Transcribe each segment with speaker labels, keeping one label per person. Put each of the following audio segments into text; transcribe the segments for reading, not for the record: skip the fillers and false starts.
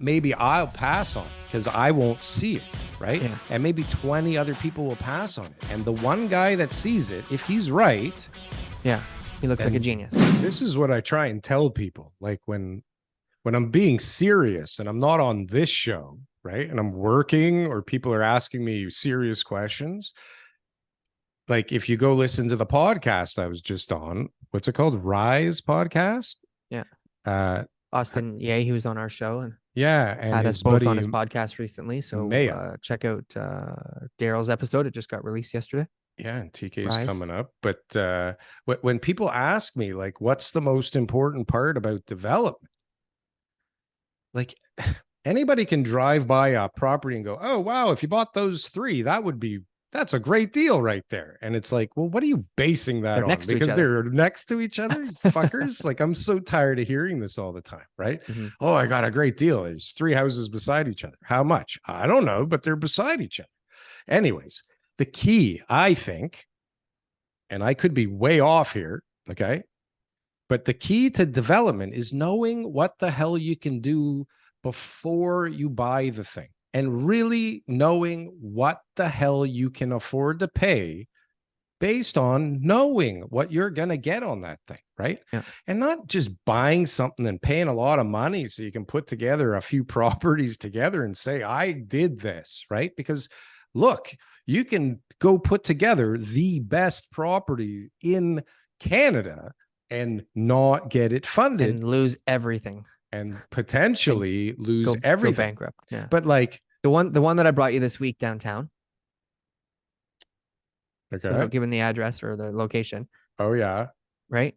Speaker 1: maybe I'll pass on it because I won't see it, right?
Speaker 2: Yeah.
Speaker 1: And maybe 20 other people will pass on it. And the one guy that sees it, if he's right,
Speaker 2: yeah, he looks like a genius.
Speaker 1: This is what I try and tell people. Like when I'm being serious and I'm not on this show, right? And I'm working or people are asking me serious questions. Like if you go listen to the podcast I was just on, what's it called? Rise podcast.
Speaker 2: Yeah.
Speaker 1: Uh,
Speaker 2: Austin, yeah, he was on our show and
Speaker 1: yeah, and
Speaker 2: had us
Speaker 1: his
Speaker 2: both
Speaker 1: buddy
Speaker 2: on his podcast recently. So check out Darryl's episode. It just got released yesterday.
Speaker 1: Yeah, and TK's
Speaker 2: Rise.
Speaker 1: coming up. But when people ask me, like, what's the most important part about development? Like, anybody can drive by a property and go, oh, wow, if you bought those three, that's a great deal right there. And it's like, well, what are you basing that
Speaker 2: They're
Speaker 1: on?
Speaker 2: next to each
Speaker 1: Because
Speaker 2: other.
Speaker 1: they're next to each other, fuckers. Like, I'm so tired of hearing this all the time, right? Oh, I got a great deal. There's three houses beside each other. How much? I don't know, but they're beside each other. Anyways, the key, I think, and I could be way off here, okay? But the key to development is knowing what the hell you can do before you buy the thing and really knowing what the hell you can afford to pay based on knowing what you're going to get on that thing, right?
Speaker 2: Yeah.
Speaker 1: And not just buying something and paying a lot of money so you can put together a few properties together and say, I did this, right? Because look, you can go put together the best property in Canada and not get it funded
Speaker 2: and lose everything
Speaker 1: and potentially lose everything.
Speaker 2: Go bankrupt. Yeah.
Speaker 1: But like
Speaker 2: the one that I brought you this week downtown.
Speaker 1: Okay.
Speaker 2: Without giving the address or the location.
Speaker 1: Oh yeah.
Speaker 2: Right.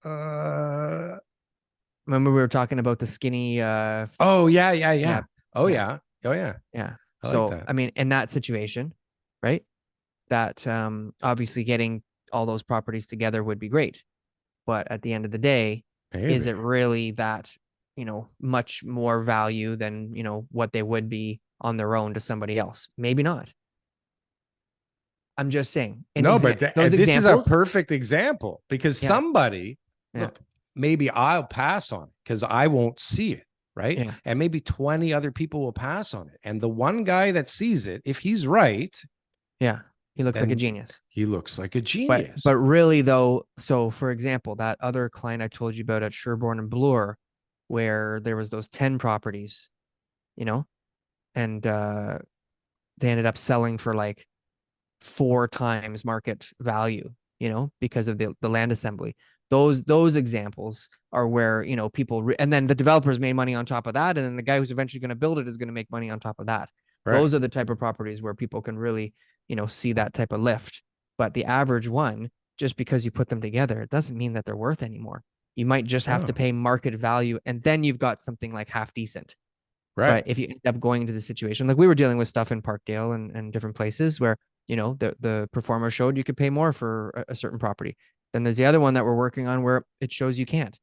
Speaker 2: Remember we were talking about the skinny
Speaker 1: oh yeah. Oh yeah. Oh yeah.
Speaker 2: Yeah.
Speaker 1: I
Speaker 2: so
Speaker 1: like that.
Speaker 2: I mean, in that situation, right? That obviously getting all those properties together would be great. But at the end of the day, is it really that, much more value than, what they would be on their own to somebody else? Maybe not. I'm just saying.
Speaker 1: No, but this is a perfect example because somebody, look, maybe I'll pass on it because I won't see it, right?
Speaker 2: Yeah.
Speaker 1: And maybe 20 other people will pass on it. And the one guy that sees it, if he's right,
Speaker 2: yeah, he looks like a genius.
Speaker 1: He looks like a genius.
Speaker 2: But really, though, so for example, that other client I told you about at Sherbourne and Bloor, where there was those 10 properties, and they ended up selling for like 4 times market value, because of the land assembly. Those examples are where, people, and then the developers made money on top of that. And then the guy who's eventually going to build it is going to make money on top of that. Right. Those are the type of properties where people can really, see that type of lift. But the average one, just because you put them together, it doesn't mean that they're worth anymore. You might just have to pay market value, and then you've got something like half decent. Right. But if you end up going into the situation, like we were dealing with stuff in Parkdale and different places where, the performer showed you could pay more for a certain property. Then there's the other one that we're working on where it shows you can't.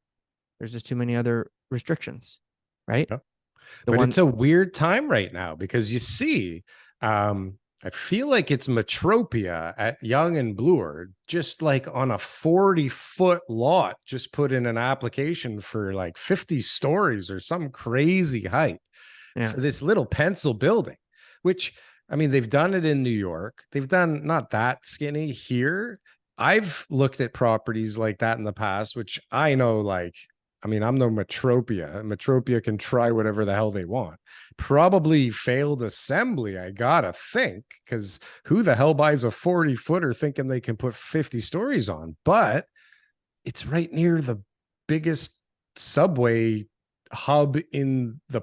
Speaker 2: There's just too many other restrictions, right?
Speaker 1: Yeah. But it's a weird time right now because you see, I feel like it's Metropia at Yonge and Bloor, just like on a 40-foot lot, just put in an application for like 50 stories or some crazy height for this little pencil building, which, I mean, they've done it in New York. They've done not that skinny here. I've looked at properties like that in the past, which I know, like, I mean, I'm no Metropia. Metropia can try whatever the hell they want. Probably failed assembly, I gotta think, because who the hell buys a 40-footer thinking they can put 50 stories on? But it's right near the biggest subway hub in the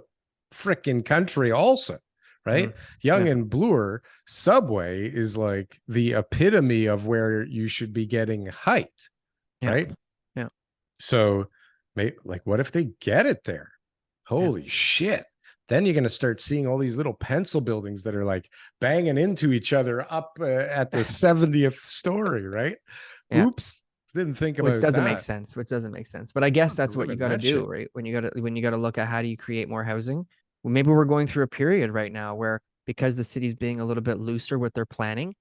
Speaker 1: frickin' country also, right? Yonge and Bloor subway is like the epitome of where you should be getting height, right?
Speaker 2: Yeah.
Speaker 1: So like, what if they get it there? Holy shit. Then you're going to start seeing all these little pencil buildings that are like banging into each other up at the 70th story, right? Oops. Didn't think about that.
Speaker 2: Which doesn't make sense. But I guess that's what you got to do, right? When you got to look at how do you create more housing? Well, maybe we're going through a period right now where, because the city's being a little bit looser with their planning,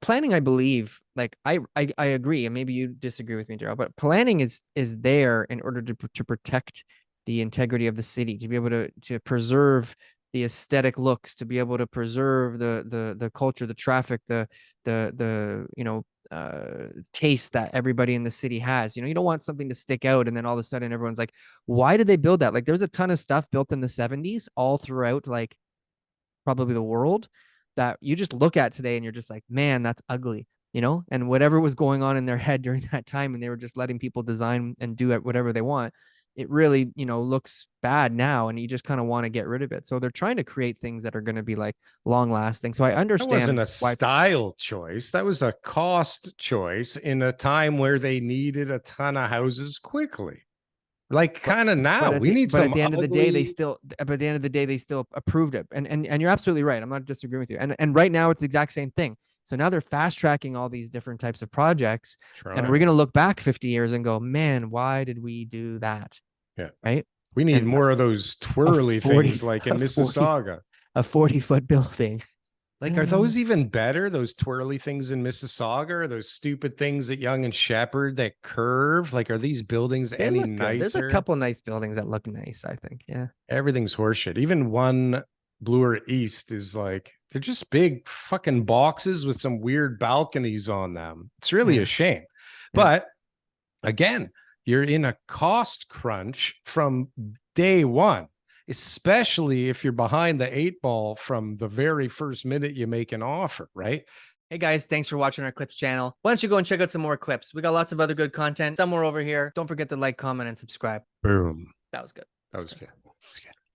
Speaker 2: planning, I believe, like I agree, and maybe you disagree with me, Darryl, but planning is there in order to protect the integrity of the city, to be able to preserve the aesthetic looks, to be able to preserve the culture, the traffic, the taste that everybody in the city has. You don't want something to stick out and then all of a sudden everyone's like, why did they build that? Like there's a ton of stuff built in the 70s all throughout like probably the world that you just look at today and you're just like, man, that's ugly. And whatever was going on in their head during that time, and they were just letting people design and do whatever they want, it really, looks bad now, and you just kind of want to get rid of it. So they're trying to create things that are going to be like long lasting. So I
Speaker 1: That wasn't
Speaker 2: understand
Speaker 1: a
Speaker 2: why.
Speaker 1: style choice. That was a cost choice in a time where they needed a ton of houses quickly. Like kind of now, we need
Speaker 2: But
Speaker 1: some
Speaker 2: at the end of the day, they
Speaker 1: ugly.
Speaker 2: still. But at the end of the day, they still approved it, and you're absolutely right. I'm not disagreeing with you. And right now, it's the exact same thing. So now they're fast tracking all these different types of projects, and we're
Speaker 1: Trying.
Speaker 2: going to look back 50 years and go, man, why did we do that?
Speaker 1: Yeah.
Speaker 2: Right?
Speaker 1: We need
Speaker 2: And
Speaker 1: more of those
Speaker 2: a
Speaker 1: twirly
Speaker 2: 40
Speaker 1: things like in
Speaker 2: a 40
Speaker 1: Mississauga.
Speaker 2: a 40-foot building.
Speaker 1: Like, are those even better? Those twirly things in Mississauga, or those stupid things at Young and Shepherd that curve? Like, are these buildings
Speaker 2: They
Speaker 1: any
Speaker 2: look good. There's a
Speaker 1: nicer?
Speaker 2: couple nice buildings that look nice, I think. Yeah.
Speaker 1: Everything's horseshit. Even one Bloor East is like, they're just big fucking boxes with some weird balconies on them. It's really a shame.
Speaker 2: Yeah.
Speaker 1: But again, you're in a cost crunch from day one, especially if you're behind the 8 ball from the very first minute you make an offer, right?
Speaker 2: Hey guys, thanks for watching our clips channel. Why don't you go and check out some more clips? We got lots of other good content somewhere over here. Don't forget to like, comment, and subscribe.
Speaker 1: Boom.
Speaker 2: That was good.
Speaker 1: That was good.